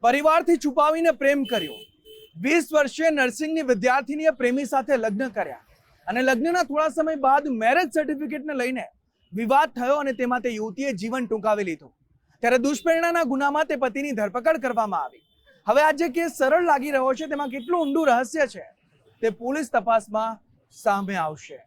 પરિવારથી છુપાવીને પ્રેમ કર્યો। 20 વર્ષીય નર્સિંગની વિદ્યાર્થીનીએ પ્રેમી સાથે લગ્ન કર્યા અને લગ્નના થોડા સમય બાદ મેરેજ સર્ટિફિકેટને લઈને વિવાદ થયો અને તેમાં તે યુવતીએ જીવન ટૂંકાવી લીધું। ત્યારે દુષ્પ્રેરણાના ગુનામાં તે પતિની ધરપકડ કરવામાં આવી। હવે આ જે કેસ સરળ લાગી રહ્યો છે તેમાં કેટલું ઊંડું રહસ્ય છે તે પોલીસ તપાસમાં સામે આવશે।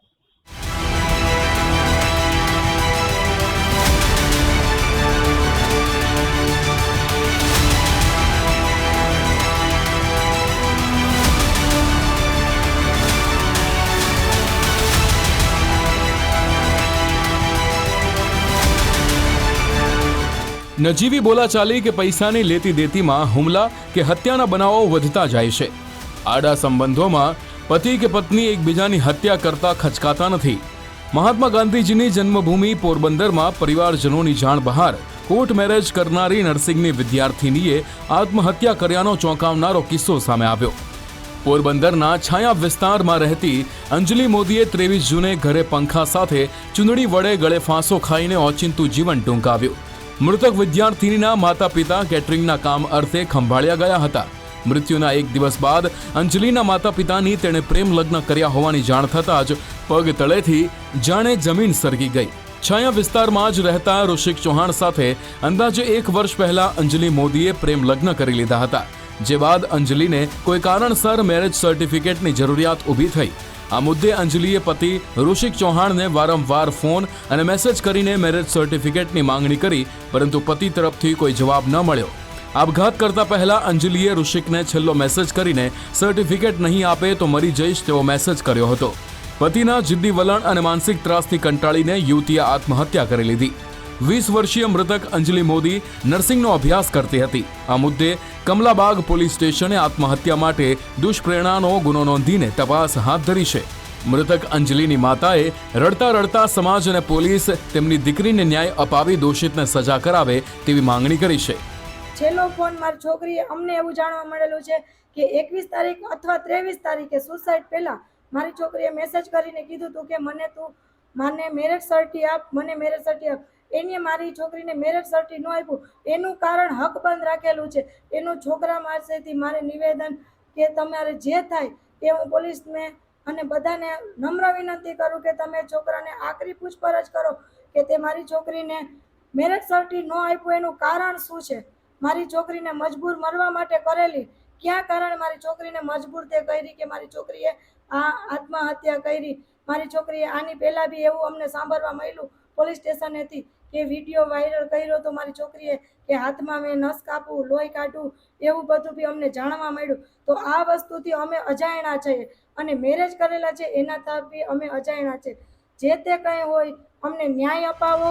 નજીવી બોલાચાલી કે પૈસાની લેતી દેતીમાં હુમલા કે હત્યાના બનાવો વધતા જાય છે। આડા સંબંધોમાં પતિ કે પત્ની એકબીજાની હત્યા કરતા ખચકાતા નથી। મહાત્મા ગાંધીજીની જન્મભૂમિ પોરબંદરમાં પરિવારજનોની જાણ બહાર કોર્ટ મેરેજ કરનારી નર્સિંગની વિદ્યાર્થીનીએ આત્મહત્યા કર્યાનો ચોંકાવનારો કિસ્સો સામે આવ્યો। પોરબંદરના છાયા વિસ્તારમાં રહેતી અંજલિ મોદીએ 23 જૂને ઘરે પંખા સાથે ચૂંદડી વડે ગળે ફાંસો ખાઈને ઓચિંતું જીવન ટૂંકાવ્યું। મૃતક વિદ્યાર્થીનીના માતા પિતા કેટરિંગના કામ અર્થે ખંભાળિયા ગયા હતા। મૃત્યુના એક દિવસ બાદ અંજલિના માતા પિતાની તેણે પ્રેમ લગ્ન કર્યા હોવાની જાણ થતાં જ પગ તળેથી જાણે જમીન સરકી ગઈ। છાયા વિસ્તારમાં જ રહેતા ઋષિક ચૌહાણ સાથે અંદાજે 1 વર્ષ પહેલા અંજલિ મોદીએ પ્રેમ લગ્ન કરી લીધા હતા, જે બાદ અંજલિને કોઈ કારણસર મેરેજ સર્ટિફિકેટની જરૂરિયાત ઊભી થઈ। આ મુદ્દે અંજલિએ પતિ ઋષિક ચૌહાણને વારંવાર ફોન અને મેસેજ કરીને મેરેજ સર્ટિફિકેટની માંગણી કરી, પરંતુ પતિ તરફથી કોઈ જવાબ ન મળ્યો। આપઘાત કરતા પહેલા અંજલિએ ઋષિકને છેલ્લો મેસેજ કરીને સર્ટિફિકેટ નહીં આપે તો મરી જઈશ તેવો મેસેજ કર્યો હતો। પતિના જિદ્દી વલણ અને માનસિક ત્રાસથી કંટાળીને યુવતીએ આત્મહત્યા કરી લીધી। 20 વર્ષીય મૃતક અંજલિ મોદી નર્સિંગનો અભ્યાસ કરતી હતી। આ મુદ્દે કમલાબાગ પોલીસ સ્ટેશને આત્મહત્યા માટે દુષ્પ્રેરણાનો ગુનો નોંધીને તપાસ હાથ ધરી છે। મૃતક અંજલિની માતાએ રડતા રડતા સમાજ અને પોલીસ તેમની દીકરીને ન્યાય અપાવી દોષિતને સજા કરાવે તેવી માંગણી કરી છે। છેલ્લો ફોન મારી છોકરીએ અમને એવું જાણવા મળેલું છે કે 21 તારીખ અથવા 23 તારીખે સુસાઇડ પહેલા મારી છોકરીએ મેસેજ કરીને કીધું હતું કે મને મેરેજ સર્ટી આપ, મને મેરેજ સર્ટી આપ। એને મારી છોકરીને મેરેજ સર્ટી ન આપ્યું, એનું કારણ હક બંધ રાખેલું છે। એનું છોકરા પાસેથી મારે નિવેદન કે તમારે જે થાય એ હું પોલીસને અને બધાને નમ્ર વિનંતી કરું કે તમે છોકરાને આકરી પૂછપરછ કરો કે તે મારી છોકરીને મેરેજ સર્ટી ન આપ્યું એનું કારણ શું છે, મારી છોકરીને મજબૂર મરવા માટે કરેલી, ક્યાં કારણે મારી છોકરીને મજબૂર તે કરી કે મારી છોકરીએ આ આત્મહત્યા કરી। મારી છોકરીએ આની પહેલાં બી એવું અમને સાંભળવા મળ્યું પોલીસ સ્ટેશનેથી કે વિડીયો વાયરલ કર્યો તો મારી છોકરીએ કે હાથમાં મેં નસ કાપવું, લોહી કાઢવું, એવું બધું બી અમને જાણવા મળ્યું। તો આ વસ્તુથી અમે અજાણ્યા છીએ અને મેરેજ કરેલા છે એના તરફ બી અમે અજાણ્યા છે। જે તે કંઈ હોય અમને ન્યાય અપાવો।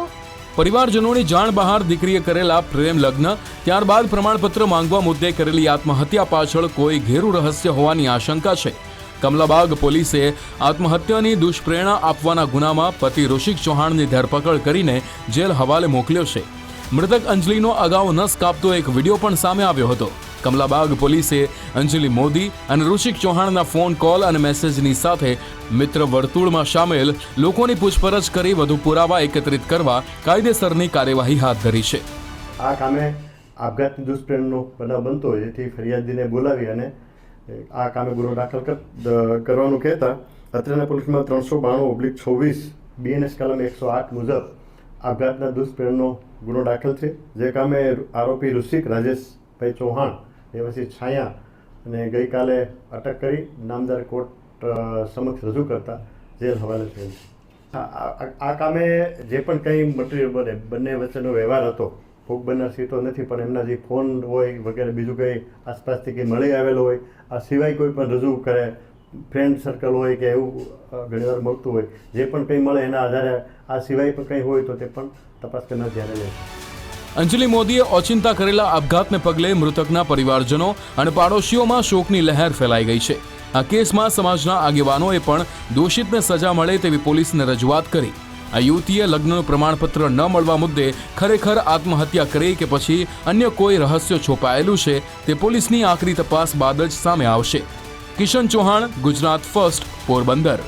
પરિવારજનોની જાણ બહાર દીકરીએ કરેલા પ્રેમ લગ્ન ત્યારબાદ પ્રમાણપત્ર માંગવા મુદ્દે કરેલી આત્મહત્યા પાછળ કોઈ ઘેરું રહસ્ય હોવાની આશંકા છે। કમલાબાગ પોલીસે આત્મહત્યાની દુષ્પ્રેરણા આપવાના ગુનામાં પતિ ઋષિક ચૌહાણની ધરપકડ કરીને જેલ હવાલે મોકલ્યો છે। મૃતક અંજલિનો અગાઉ નસ કાપતો એક વિડીયો પણ સામે આવ્યો હતો। કમલાબાગ પોલીસે અંજલિ મોદી અને ઋષિક ચૌહાણના ફોન કોલ અને મેસેજની સાથે મિત્ર વર્તુળમાં સામેલ લોકોની પૂછપરછ કરી વધુ પુરાવા એકત્રિત કરવા કાયદેસરની કાર્યવાહી હાથ ધરી છે। આ કામે આપઘાતની દુષ્પ્રેરણાનો બનાવ બનતો હોય જેથી ફરિયાદીને બોલાવી અને આ કામે ગુનો દાખલ કરવાનું કહેતા અત્રેના પોલીસમાં 392/26 BNS કલમ 108 મુજબ આપઘાતના દુષ્પ્રેરણનો ગુનો દાખલ છે। જે કામે આરોપી ઋષિક રાજેશભાઈ ચૌહાણ નિવાસી છાયા અને ગઈકાલે અટક કરી નામદાર કોર્ટ સમક્ષ રજૂ કરતા જેલ હવાલે થયેલ છે। આ કામે જે પણ કંઈ મટીરિયલ બને બંને વચ્ચેનો વ્યવહાર હતો, ભોગ બનનાર સીતો નથી પણ એમના જે ફોન હોય વગેરે બીજું કંઈ આસપાસથી કંઈ મળી આવેલો હોય, આ સિવાય કોઈ પણ રજૂ કરે, ફ્રેન્ડ સર્કલ હોય કે એવું ઘણીવાર મળતું હોય, જે પણ કંઈ મળે એના આધારે આ સિવાય પણ કંઈ હોય તો તે પણ તપાસ કરનાર ધ્યાને લે છે। અંજલિ મોદીએ ઓચિંતા કરેલા આપઘાતને પગલે મૃતકના પરિવારજનો અને પાડોશીઓમાં શોકની લહેર ફેલાઈ ગઈ છે। આ કેસમાં સમાજના આગેવાનોએ પણ દોષિતને સજા મળે તેવી પોલીસને રજૂઆત કરી। આ યુવતીએ લગ્નનું પ્રમાણપત્ર ન મળવા મુદ્દે ખરેખર આત્મહત્યા કરી કે પછી અન્ય કોઈ રહસ્ય છુપાયેલું છે તે પોલીસની આકરી તપાસ બાદ જ સામે આવશે। કિશન ચૌહાણ, ગુજરાત ફર્સ્ટ, પોરબંદર।